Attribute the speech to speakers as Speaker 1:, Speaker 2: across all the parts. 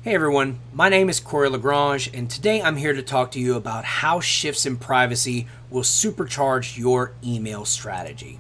Speaker 1: Hey everyone, my name is Corey Lagrange, and today I'm here to talk to you about how shifts in privacy will supercharge your email strategy.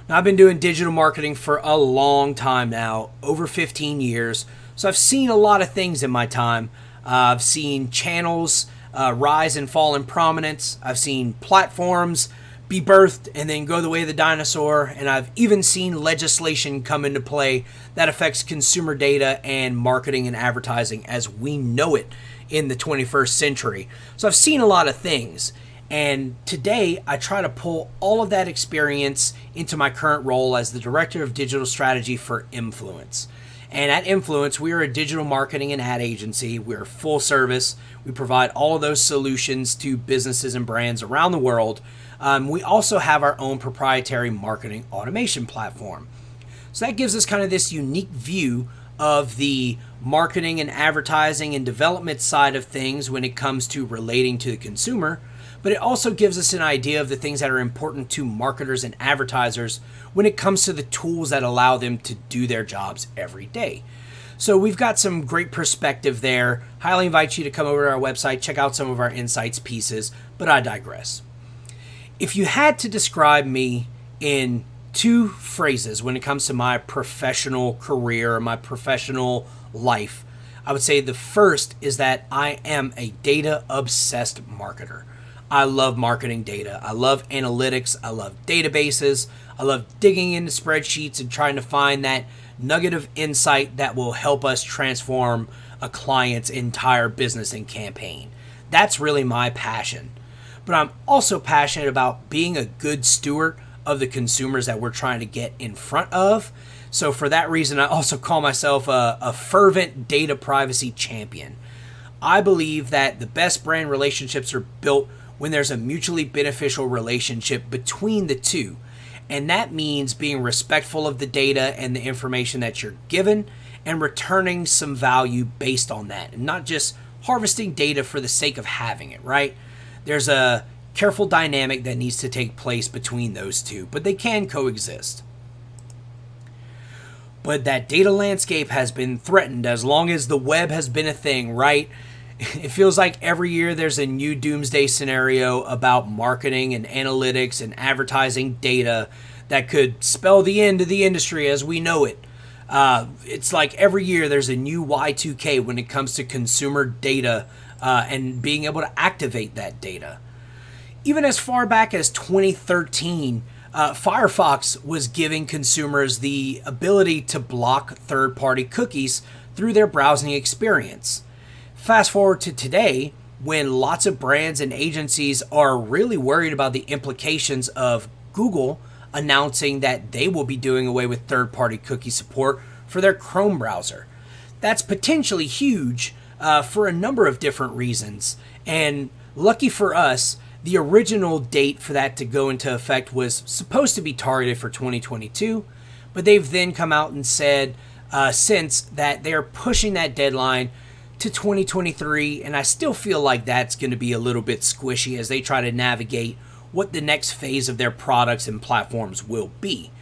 Speaker 1: Now, I've been doing digital marketing for a long time now, over 15 years, so I've seen a lot of things in my time. I've seen channels rise and fall in prominence, I've seen platforms be birthed and then go the way of the dinosaur, and I've even seen legislation come into play that affects consumer data and marketing and advertising as we know it in the 21st century. So I've seen a lot of things, and today I try to pull all of that experience into my current role as the Director of Digital Strategy for Influence. And at Influence, we are a digital marketing and ad agency. We're full service. We provide all of those solutions to businesses and brands around the world. We also have our own proprietary marketing automation platform. So that gives us kind of this unique view of the marketing and advertising and development side of things when it comes to relating to the consumer. But it also gives us an idea of the things that are important to marketers and advertisers when it comes to the tools that allow them to do their jobs every day. So we've got some great perspective there. Highly invite you to come over to our website, check out some of our insights pieces, but I digress. If you had to describe me in two phrases when it comes to my professional career or my professional life, I would say the first is that I am a data-obsessed marketer. I love marketing data. I love analytics. I love databases. I love digging into spreadsheets and trying to find that nugget of insight that will help us transform a client's entire business and campaign. That's really my passion. But I'm also passionate about being a good steward of the consumers that we're trying to get in front of. So for that reason, I also call myself a fervent data privacy champion. I believe that the best brand relationships are built when there's a mutually beneficial relationship between the two. And that means being respectful of the data and the information that you're given and returning some value based on that, and not just harvesting data for the sake of having it, right? There's a careful dynamic that needs to take place between those two, but they can coexist. But that data landscape has been threatened as long as the web has been a thing, right? It feels like every year there's a new doomsday scenario about marketing and analytics and advertising data that could spell the end of the industry as we know it. It's like every year there's a new Y2K when it comes to consumer data and being able to activate that data. Even as far back as 2013, Firefox was giving consumers the ability to block third-party cookies through their browsing experience. Fast forward to today, when lots of brands and agencies are really worried about the implications of Google announcing that they will be doing away with third-party cookie support for their Chrome browser. That's potentially huge for a number of different reasons. And lucky for us, the original date for that to go into effect was supposed to be targeted for 2022, but they've then come out and said since that they are pushing that deadline to 2023, and I still feel like that's going to be a little bit squishy as they try to navigate what the next phase of their products and platforms will be.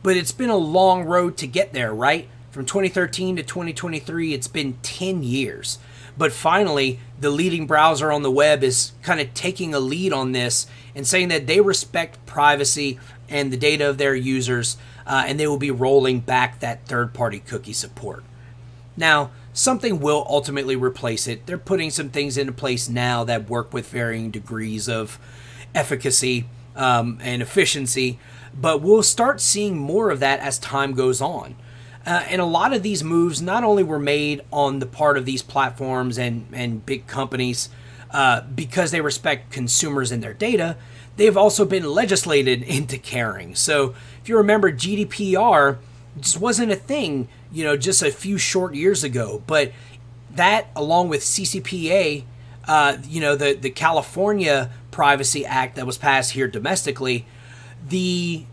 Speaker 1: But it's been a long road to get there, right? From 2013 to 2023, it's been 10 years. But finally, the leading browser on the web is kind of taking a lead on this and saying that they respect privacy and the data of their users, and they will be rolling back that third-party cookie support. Now, something will ultimately replace it. They're putting some things into place now that work with varying degrees of efficacy and efficiency, but we'll start seeing more of that as time goes on. And a lot of these moves not only were made on the part of these platforms and big companies because they respect consumers and their data, they've also been legislated into caring. So if you remember, GDPR just wasn't a thing, just a few short years ago. But that, along with CCPA, the California Privacy Act that was passed here domestically, the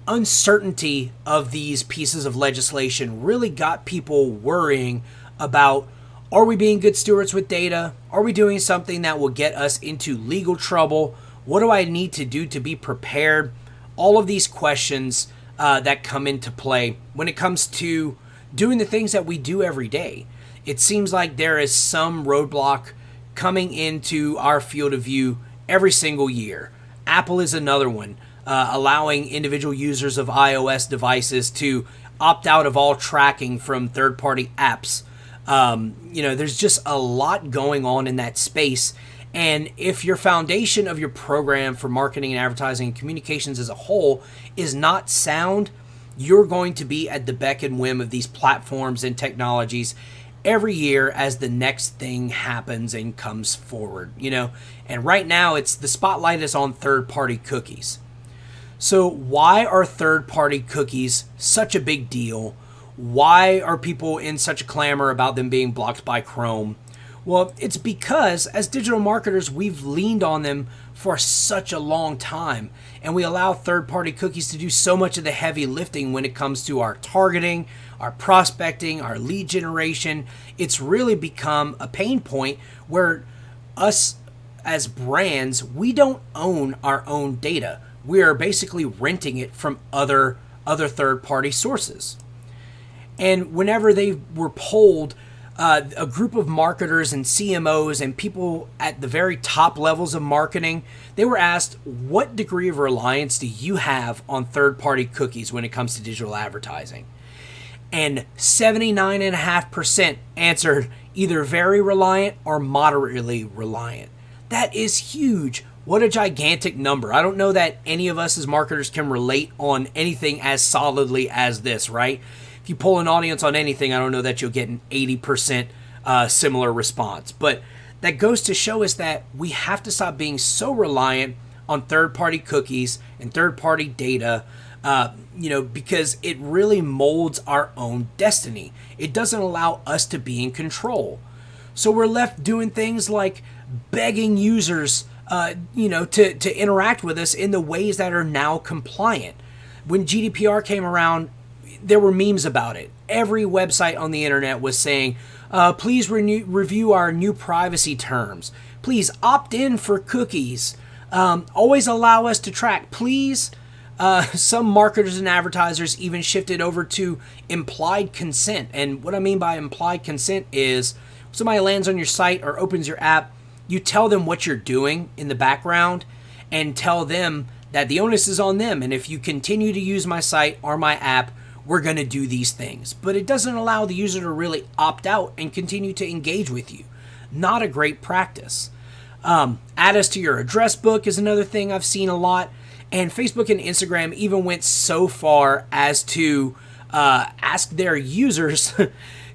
Speaker 1: uncertainty of these pieces of legislation really got people worrying about, are we being good stewards with data? Are we doing something that will get us into legal trouble? What do I need to do to be prepared? All of these questions that come into play when it comes to doing the things that we do every day. it seems like there is some roadblock coming into our field of view every single year. Apple is another one, allowing individual users of iOS devices to opt out of all tracking from third-party apps. There's just a lot going on in that space. And if your foundation of your program for marketing and advertising and communications as a whole is not sound, you're going to be at the beck and whim of these platforms and technologies every year as the next thing happens and comes forward, And right now, the spotlight is on third-party cookies. So why are third-party cookies such a big deal? Why are people in such a clamor about them being blocked by Chrome? Well, it's because as digital marketers, we've leaned on them for such a long time, and we allow third-party cookies to do so much of the heavy lifting when it comes to our targeting, our prospecting, our lead generation. It's really become a pain point where us as brands, we don't own our own data. We are basically renting it from other third-party sources. And whenever they were polled, a group of marketers and CMOs and people at the very top levels of marketing, they were asked, what degree of reliance do you have on third-party cookies when it comes to digital advertising? And 79.5% answered either very reliant or moderately reliant. That is huge. What a gigantic number. I don't know that any of us as marketers can relate on anything as solidly as this, right? If you poll an audience on anything, I don't know that you'll get an 80% similar response. But that goes to show us that we have to stop being so reliant on third-party cookies and third-party data, because it really molds our own destiny. It doesn't allow us to be in control. So we're left doing things like begging users to interact with us in the ways that are now compliant. When GDPR came around, there were memes about it. Every website on the internet was saying, please review our new privacy terms. Please opt in for cookies. Always allow us to track. Please. Some marketers and advertisers even shifted over to implied consent. And what I mean by implied consent is somebody lands on your site or opens your app, you tell them what you're doing in the background and tell them that the onus is on them. And if you continue to use my site or my app, we're going to do these things. But it doesn't allow the user to really opt out and continue to engage with you. Not a great practice. Add us to your address book is another thing I've seen a lot. And Facebook and Instagram even went so far as to ask their users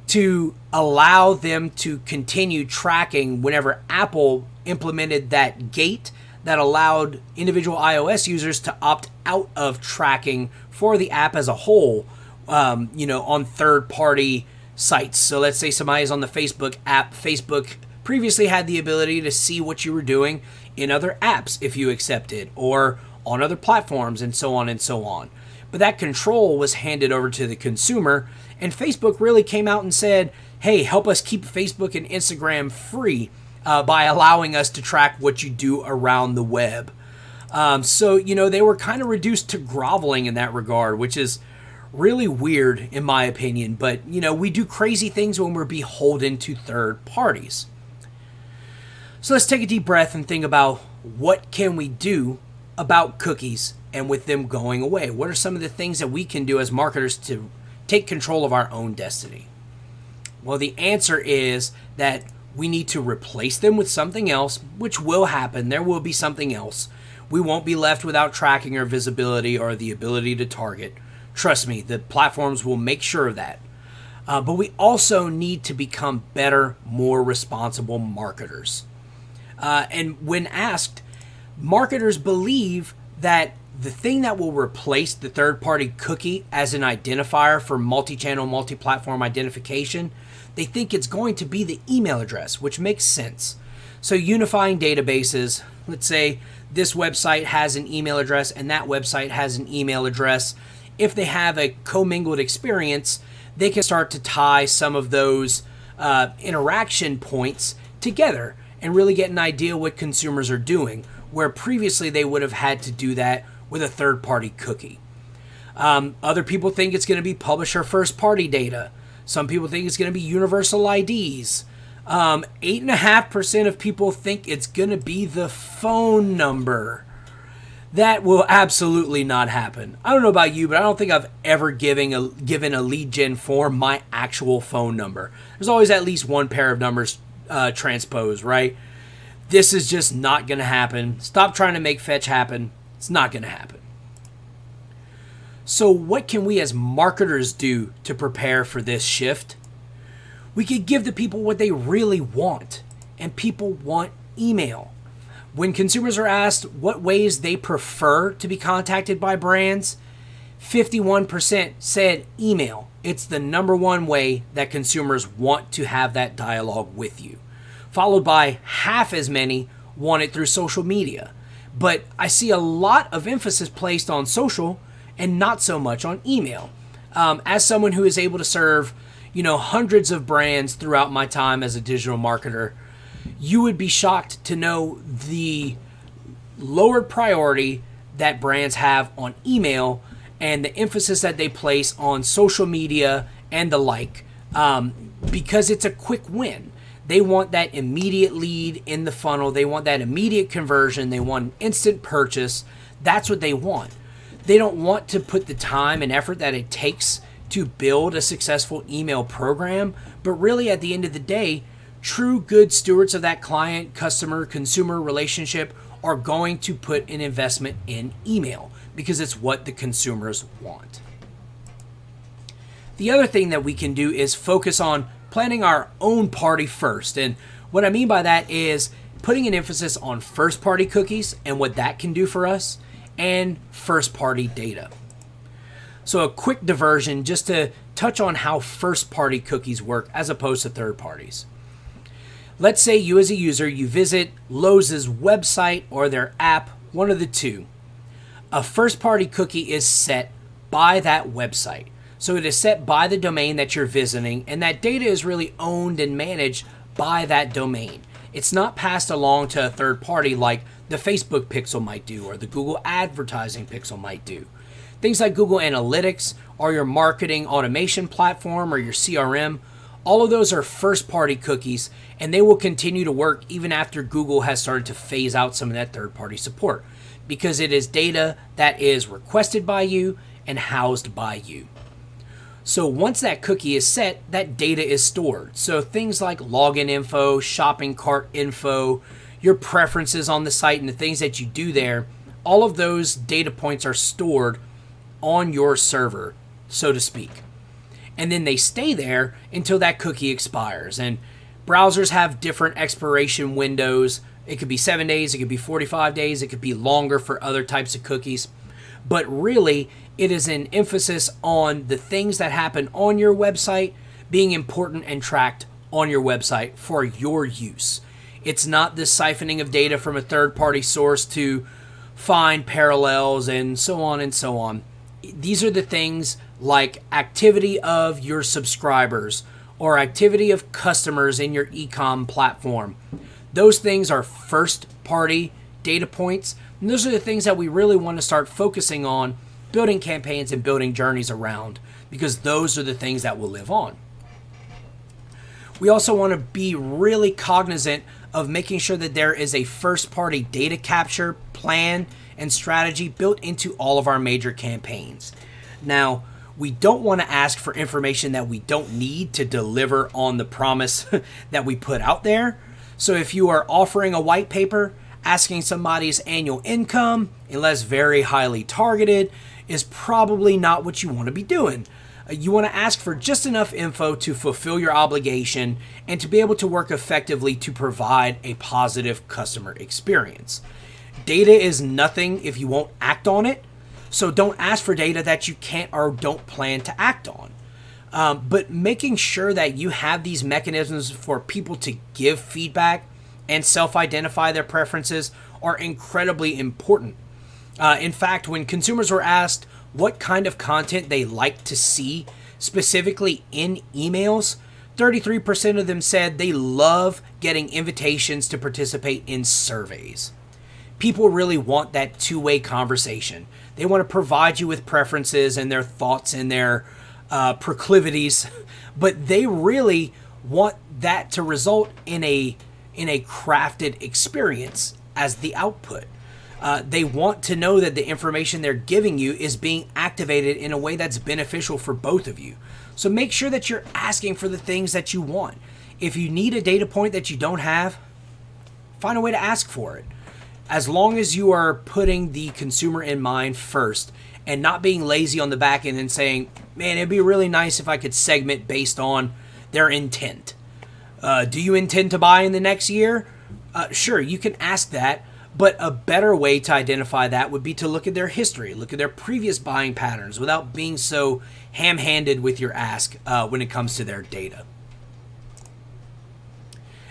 Speaker 1: to allow them to continue tracking whenever Apple implemented that gate that allowed individual iOS users to opt out of tracking for the app as a whole, on third-party sites. So let's say somebody's on the Facebook app. Facebook previously had the ability to see what you were doing in other apps if you accepted, or on other platforms, and so on and so on. But that control was handed over to the consumer, and Facebook really came out and said, hey, help us keep Facebook and Instagram free by allowing us to track what you do around the web. So they were kind of reduced to groveling in that regard, which is really weird in my opinion. But, we do crazy things when we're beholden to third parties. So let's take a deep breath and think about what can we do about cookies and with them going away. What are some of the things that we can do as marketers to take control of our own destiny? Well, the answer is that we need to replace them with something else, which will happen. There will be something else. We won't be left without tracking or visibility or the ability to target. Trust me, the platforms will make sure of that. But we also need to become better, more responsible marketers. And when asked, marketers believe that the thing that will replace the third-party cookie as an identifier for multi-channel, multi-platform identification, they think it's going to be the email address, which makes sense. So unifying databases, let's say this website has an email address and that website has an email address. If they have a commingled experience, they can start to tie some of those interaction points together and really get an idea what consumers are doing, where previously they would have had to do that with a third-party cookie. Other people think it's going to be publisher first-party data. Some people think it's going to be universal IDs. 8.5% of people think it's going to be the phone number. That will absolutely not happen. I don't know about you, but I don't think I've ever given a lead gen form my actual phone number. There's always at least one pair of numbers transposed, right? This is just not going to happen. Stop trying to make fetch happen. It's not going to happen. So what can we as marketers do to prepare for this shift? We could give the people what they really want, and people want email. When consumers are asked what ways they prefer to be contacted by brands, 51% said email. It's the number one way that consumers want to have that dialogue with you. Followed by half as many want it through social media. But I see a lot of emphasis placed on social and not so much on email. As someone who is able to serve, hundreds of brands throughout my time as a digital marketer, you would be shocked to know the lowered priority that brands have on email and the emphasis that they place on social media and the like, because it's a quick win. They want that immediate lead in the funnel. They want that immediate conversion. They want instant purchase. That's what they want. They don't want to put the time and effort that it takes to build a successful email program, but really at the end of the day, true good stewards of that client, customer, consumer relationship are going to put an investment in email because it's what the consumers want. The other thing that we can do is focus on planning our own party first. And what I mean by that is putting an emphasis on first-party cookies and what that can do for us, and first-party data. So a quick diversion just to touch on how first-party cookies work as opposed to third parties. Let's say you as a user, you visit Lowe's website or their app, one of the two. A first-party cookie is set by that website. So it is set by the domain that you're visiting, and that data is really owned and managed by that domain. It's not passed along to a third party like the Facebook pixel might do or the Google advertising pixel might do. Things like Google Analytics or your marketing automation platform or your CRM, all of those are first-party cookies, and they will continue to work even after Google has started to phase out some of that third-party support because it is data that is requested by you and housed by you. So once that cookie is set, that data is stored. So things like login info, shopping cart info, your preferences on the site and the things that you do there, all of those data points are stored on your server, so to speak. And then they stay there until that cookie expires. And browsers have different expiration windows. It could be 7 days, it could be 45 days, it could be longer for other types of cookies. But really, it is an emphasis on the things that happen on your website being important and tracked on your website for your use. It's not the siphoning of data from a third-party source to find parallels and so on and so on. These are the things like activity of your subscribers or activity of customers in your e-com platform. Those things are first-party data points, and those are the things that we really want to start focusing on, building campaigns and building journeys around, because those are the things that will live on. We also want to be really cognizant of making sure that there is a first-party data capture plan and strategy built into all of our major campaigns. Now, we don't want to ask for information that we don't need to deliver on the promise that we put out there. So if you are offering a white paper, asking somebody's annual income, unless very highly targeted, is probably not what you want to be doing. You want to ask for just enough info to fulfill your obligation and to be able to work effectively to provide a positive customer experience. Data is nothing if you won't act on it, so don't ask for data that you can't or don't plan to act on. But making sure that you have these mechanisms for people to give feedback and self-identify their preferences are incredibly important. In fact, when consumers were asked what kind of content they like to see specifically in emails, 33% of them said they love getting invitations to participate in surveys. People really want that two-way conversation. They want to provide you with preferences and their thoughts and their proclivities, but they really want that to result in a crafted experience as the output. They want to know that the information they're giving you is being activated in a way that's beneficial for both of you. So make sure that you're asking for the things that you want. If you need a data point that you don't have, find a way to ask for it. As long as you are putting the consumer in mind first and not being lazy on the back end and saying, man, it'd be really nice if I could segment based on their intent. Do you intend to buy in the next year? Sure, you can ask that, but a better way to identify that would be to look at their history, look at their previous buying patterns without being so ham-handed with your ask when it comes to their data.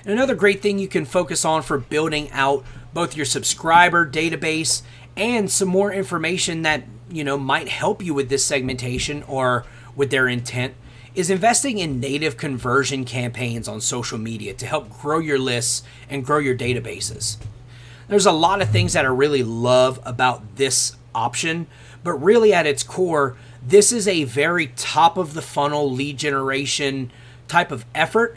Speaker 1: And another great thing you can focus on for building out both your subscriber database and some more information that might help you with this segmentation or with their intent is investing in native conversion campaigns on social media to help grow your lists and grow your databases. There's a lot of things that I really love about this option, but really at its core, this is a very top of the funnel lead generation type of effort,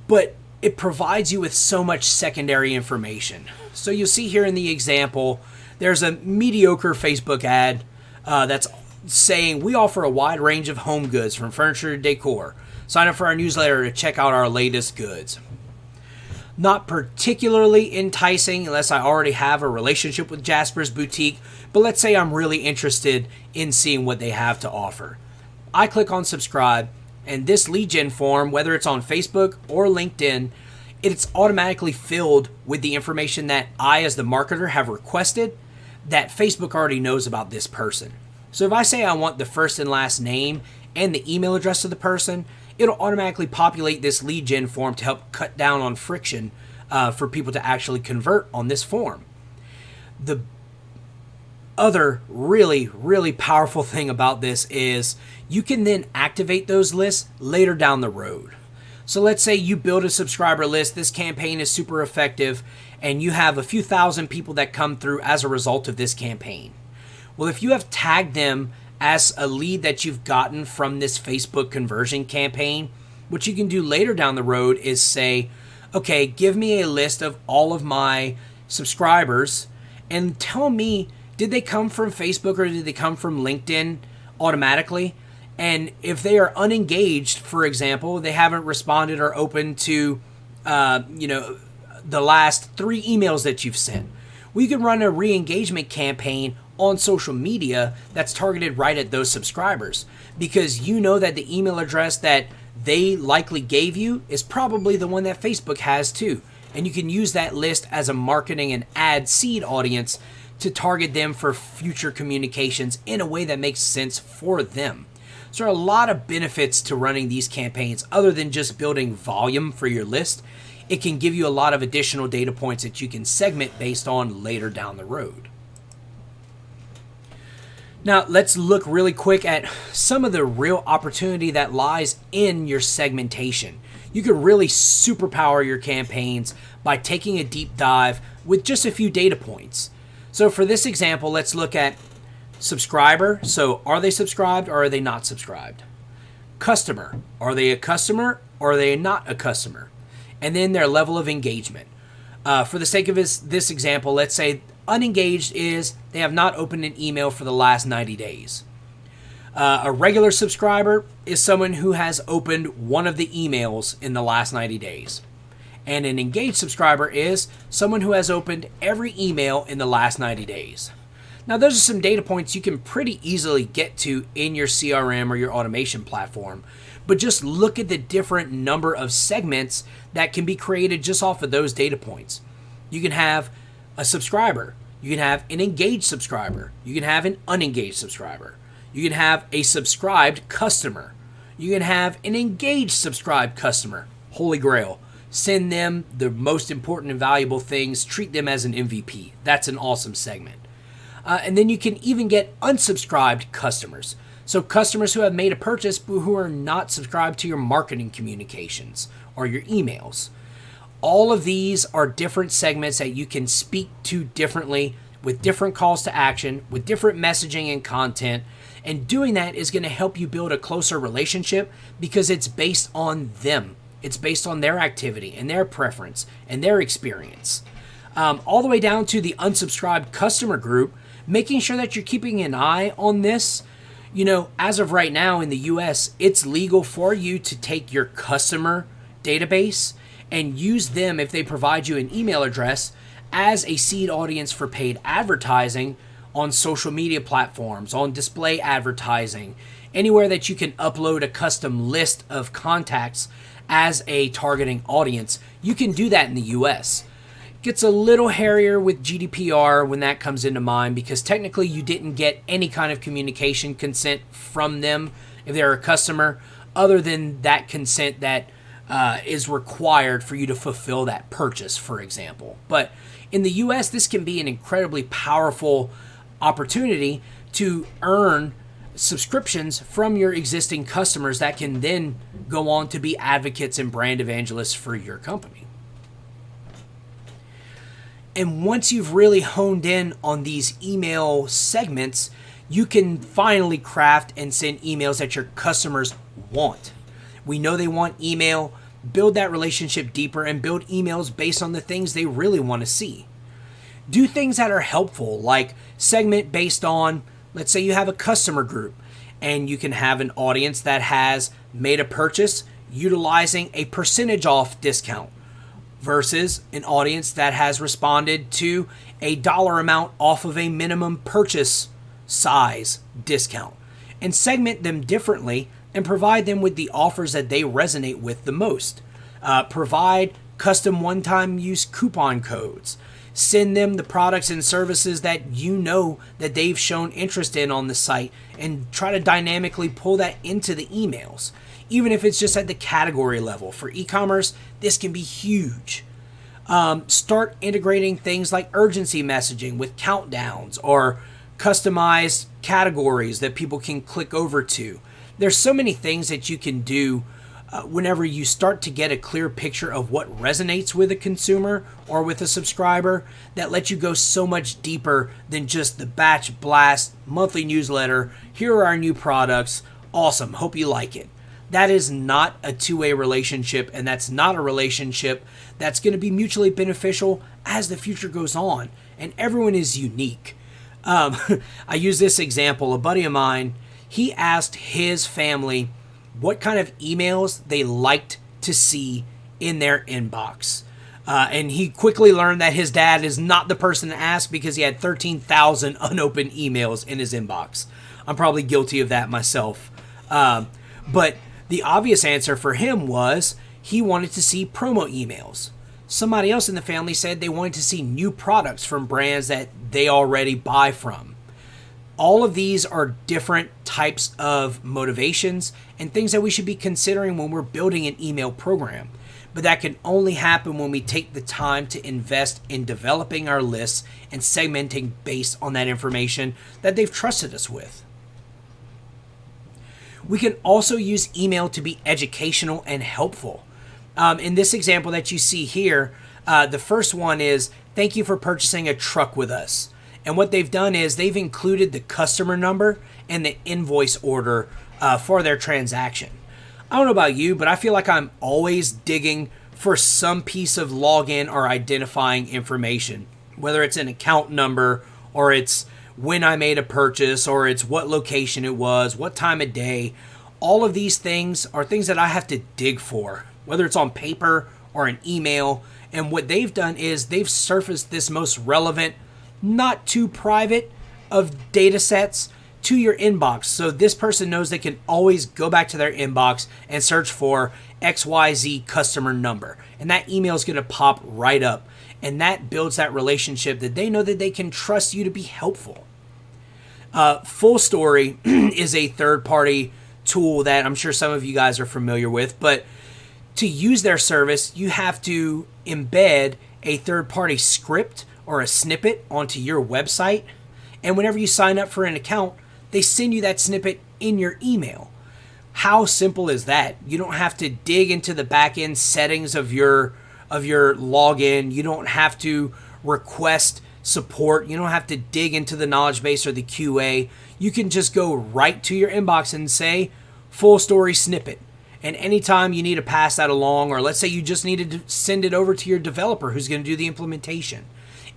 Speaker 1: but it provides you with so much secondary information. So you'll see here in the example, there's a mediocre Facebook ad that's saying we offer a wide range of home goods from furniture to decor. Sign up for our newsletter to check out our latest goods. Not particularly enticing unless I already have a relationship with Jasper's Boutique, but let's say I'm really interested in seeing what they have to offer. I click on subscribe, and this lead gen form, whether it's on Facebook or LinkedIn, it's automatically filled with the information that I, as the marketer, have requested that Facebook already knows about this person. So if I say I want the first and last name and the email address of the person, it'll automatically populate this lead gen form to help cut down on friction for people to actually convert on this form. The other really, really powerful thing about this is you can then activate those lists later down the road. So let's say you build a subscriber list, this campaign is super effective, and you have a few thousand people that come through as a result of this campaign. Well, if you have tagged them as a lead that you've gotten from this Facebook conversion campaign, what you can do later down the road is say, okay, give me a list of all of my subscribers and tell me, did they come from Facebook or did they come from LinkedIn automatically? And if they are unengaged, for example, they haven't responded or opened to, the last 3 emails that you've sent, well, you can run a re-engagement campaign on social media that's targeted right at those subscribers, because you know that the email address that they likely gave you is probably the one that Facebook has too. And you can use that list as a marketing and ad seed audience to target them for future communications in a way that makes sense for them. So there are a lot of benefits to running these campaigns other than just building volume for your list. It can give you a lot of additional data points that you can segment based on later down the road. Now, let's look really quick at some of the real opportunity that lies in your segmentation. You can really superpower your campaigns by taking a deep dive with just a few data points. So for this example, let's look at subscriber. So are they subscribed or are they not subscribed? Customer. Are they a customer or are they not a customer? And then their level of engagement. For the sake of this example, let's say unengaged is they have not opened an email for the last 90 days. A regular subscriber is someone who has opened one of the emails in the last 90 days. And an engaged subscriber is someone who has opened every email in the last 90 days. Now, those are some data points you can pretty easily get to in your CRM or your automation platform, but just look at the different number of segments that can be created just off of those data points. You can have a subscriber. You can have an engaged subscriber. You can have an unengaged subscriber. You can have a subscribed customer. You can have an engaged subscribed customer. Holy grail. Send them the most important and valuable things. Treat them as an MVP. That's an awesome segment. And then you can even get unsubscribed customers. So customers who have made a purchase but who are not subscribed to your marketing communications or your emails. All of these are different segments that you can speak to differently with different calls to action, with different messaging and content, And doing that is going to help you build a closer relationship because it's based on them. It's based on their activity and their preference and their experience. All the way down to the unsubscribed customer group, making sure that you're keeping an eye on this. You know, as of right now in the US, it's legal for you to take your customer database and use them, if they provide you an email address, as a seed audience for paid advertising on social media platforms, on display advertising, anywhere that you can upload a custom list of contacts as a targeting audience. You can do that in the US. Gets a little hairier with GDPR when that comes into mind, because technically you didn't get any kind of communication consent from them if they're a customer, other than that consent that is required for you to fulfill that purchase, for example. But in the US, this can be an incredibly powerful opportunity to earn subscriptions from your existing customers that can then go on to be advocates and brand evangelists for your company. And once you've really honed in on these email segments, you can finally craft and send emails that your customers want. We know they want email. Build that relationship deeper and build emails based on the things they really want to see. Do things that are helpful, like segment based on, let's say you have a customer group and you can have an audience that has made a purchase utilizing a percentage off discount versus an audience that has responded to a dollar amount off of a minimum purchase size discount, and segment them differently and provide them with the offers that they resonate with the most. Provide custom one-time use coupon codes. Send them the products and services that you know that they've shown interest in on the site, and try to dynamically pull that into the emails. Even if it's just at the category level. For e-commerce, this can be huge. Start integrating things like urgency messaging with countdowns or customized categories that people can click over to. There's so many things that you can do whenever you start to get a clear picture of what resonates with a consumer or with a subscriber, that lets you go so much deeper than just the batch blast monthly newsletter. Here are our new products. Awesome. Hope you like it. That is not a two-way relationship, and that's not a relationship that's going to be mutually beneficial as the future goes on. And everyone is unique. I use this example. A buddy of mine, he asked his family what kind of emails they liked to see in their inbox. And he quickly learned that his dad is not the person to ask, because he had 13,000 unopened emails in his inbox. I'm probably guilty of that myself. But the obvious answer for him was he wanted to see promo emails. Somebody else in the family said they wanted to see new products from brands that they already buy from. All of these are different types of motivations and things that we should be considering when we're building an email program. But that can only happen when we take the time to invest in developing our lists and segmenting based on that information that they've trusted us with. We can also use email to be educational and helpful. In this example that you see here, the first one is, thank you for purchasing a truck with us. And what they've done is they've included the customer number and the invoice order for their transaction. I don't know about you, but I feel like I'm always digging for some piece of login or identifying information, whether it's an account number or it's when I made a purchase, or it's what location it was, what time of day. All of these things are things that I have to dig for, whether it's on paper or an email. And what they've done is they've surfaced this most relevant, not too private of data sets to your inbox. So this person knows they can always go back to their inbox and search for XYZ customer number. And that email is going to pop right up. And that builds that relationship that they know that they can trust you to be helpful. Full Story is a third-party tool that I'm sure some of you guys are familiar with, but to use their service, you have to embed a third-party script or a snippet onto your website, and whenever you sign up for an account, they send you that snippet in your email. How simple is that? You don't have to dig into the back-end settings of your login. You don't have to request support. You don't have to dig into the knowledge base or the QA. You can just go right to your inbox and say full story snippet. And anytime you need to pass that along, or let's say you just needed to send it over to your developer who's going to do the implementation,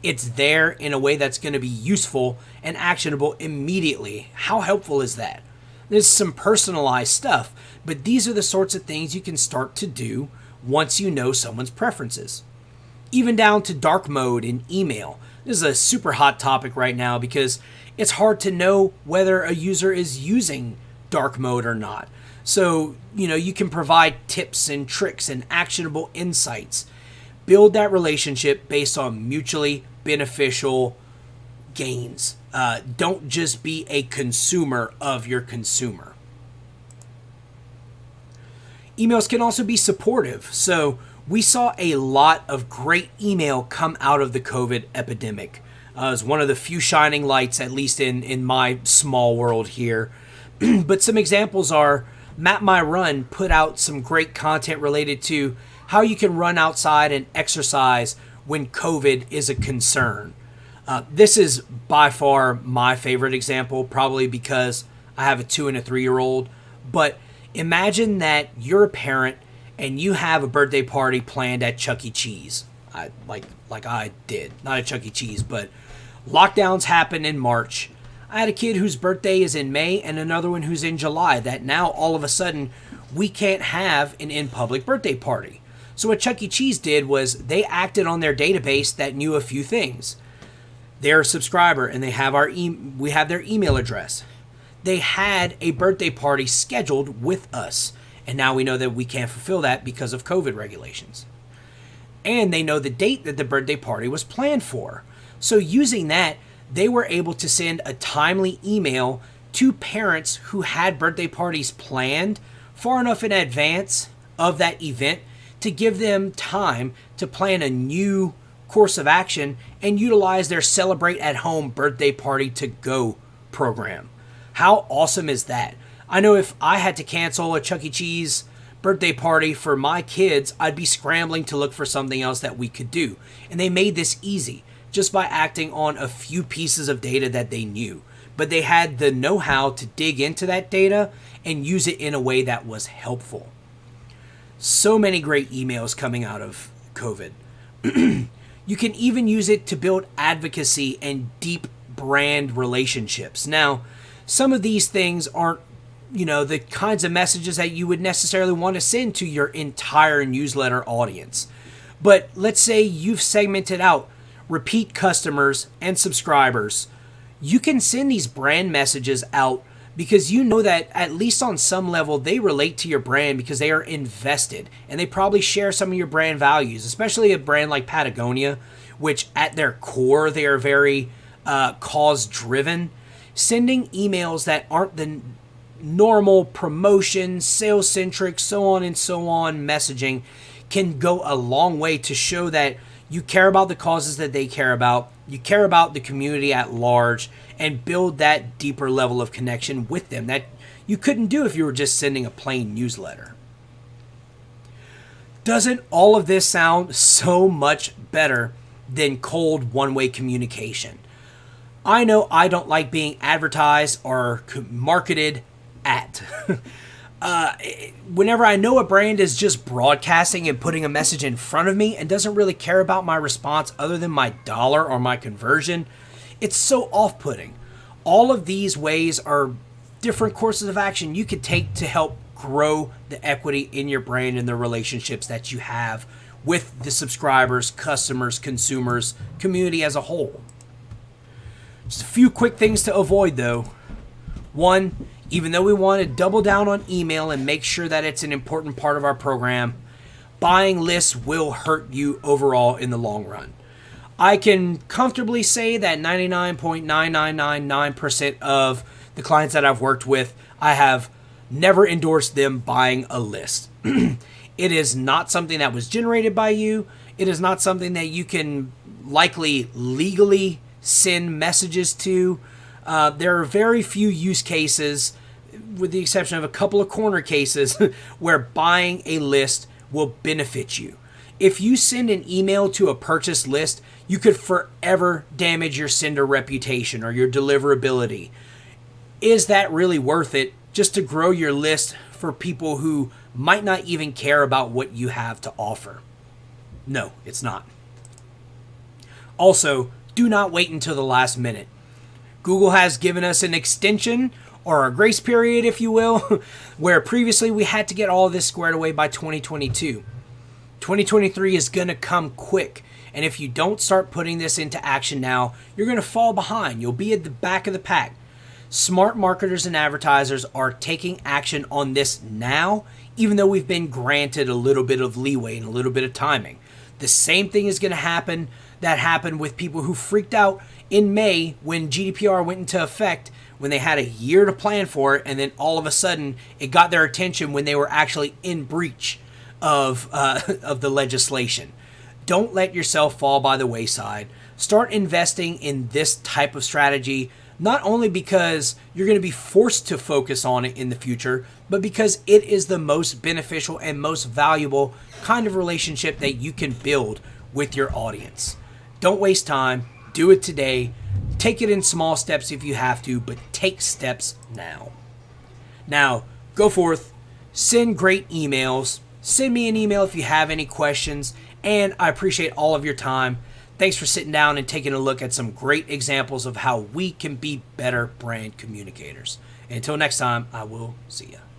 Speaker 1: it's there in a way that's going to be useful and actionable immediately. How helpful is that? There's some personalized stuff, but these are the sorts of things you can start to do once you know someone's preferences. Even down to dark mode in email. This is a super hot topic right now because it's hard to know whether a user is using dark mode or not. So, you can provide tips and tricks and actionable insights. Build that relationship based on mutually beneficial gains. Don't just be a consumer of your consumer. Emails can also be supportive. So we saw a lot of great email come out of the COVID epidemic. It's one of the few shining lights, at least in my small world here. But some examples are Map My Run put out some great content related to how you can run outside and exercise when COVID is a concern. This is by far my favorite example, probably because I have a 2 and a 3-year-old. But imagine that you're a parent and you have a birthday party planned at Chuck E. Cheese. Like I did. Not at Chuck E. Cheese, but lockdowns happen in March. I had a kid whose birthday is in May and another one who's in July, that now all of a sudden we can't have an in-public birthday party. So what Chuck E. Cheese did was they acted on their database that knew a few things. They're a subscriber and they have we have their email address. They had a birthday party scheduled with us, and now we know that we can't fulfill that because of COVID regulations. And they know the date that the birthday party was planned for. So using that, they were able to send a timely email to parents who had birthday parties planned far enough in advance of that event to give them time to plan a new course of action and utilize their Celebrate at Home birthday party to go program. How awesome is that? I know if I had to cancel a Chuck E. Cheese birthday party for my kids, I'd be scrambling to look for something else that we could do. And they made this easy just by acting on a few pieces of data that they knew. But they had the know-how to dig into that data and use it in a way that was helpful. So many great emails coming out of COVID. You can even use it to build advocacy and deep brand relationships. Now, some of these things aren't, the kinds of messages that you would necessarily want to send to your entire newsletter audience. But let's say you've segmented out repeat customers and subscribers. You can send these brand messages out because you know that at least on some level they relate to your brand because they are invested and they probably share some of your brand values, especially a brand like Patagonia, which at their core they are very cause driven. Sending emails that aren't the normal promotion, sales centric, so on messaging can go a long way to show that you care about the causes that they care about, you care about the community at large, and build that deeper level of connection with them that you couldn't do if you were just sending a plain newsletter. Doesn't all of this sound so much better than cold one-way communication? I know I don't like being advertised or marketed at. Whenever I know a brand is just broadcasting and putting a message in front of me and doesn't really care about my response other than my dollar or my conversion, it's so off-putting. All of these ways are different courses of action you could take to help grow the equity in your brand and the relationships that you have with the subscribers, customers, consumers, community as a whole. Just a few quick things to avoid though. One, even though we want to double down on email and make sure that it's an important part of our program, buying lists will hurt you overall in the long run. I can comfortably say that 99.9999% of the clients that I've worked with, I have never endorsed them buying a list. It is not something that was generated by you. It is not something that you can likely legally send messages to. There are very few use cases, with the exception of a couple of corner cases, where buying a list will benefit you. If you send an email to a purchase list, you could forever damage your sender reputation or your deliverability. Is that really worth it just to grow your list for people who might not even care about what you have to offer? No, it's not. Also, do not wait until the last minute. Google has given us an extension, or a grace period, if you will, where previously we had to get all of this squared away by 2022. 2023 is going to come quick, and if you don't start putting this into action now, you're going to fall behind. You'll be at the back of the pack. Smart marketers and advertisers are taking action on this now, even though we've been granted a little bit of leeway and a little bit of timing. The same thing is going to happen that happened with people who freaked out in May when GDPR went into effect, when they had a year to plan for it, and then all of a sudden it got their attention when they were actually in breach of the legislation. Don't let yourself fall by the wayside. Start investing in this type of strategy, not only because you're going to be forced to focus on it in the future, but because it is the most beneficial and most valuable kind of relationship that you can build with your audience. Don't waste time. Do it today. Take it in small steps if you have to, but take steps now. Now, go forth, send great emails. Send me an email if you have any questions, and I appreciate all of your time. Thanks for sitting down and taking a look at some great examples of how we can be better brand communicators. And until next time, I will see you.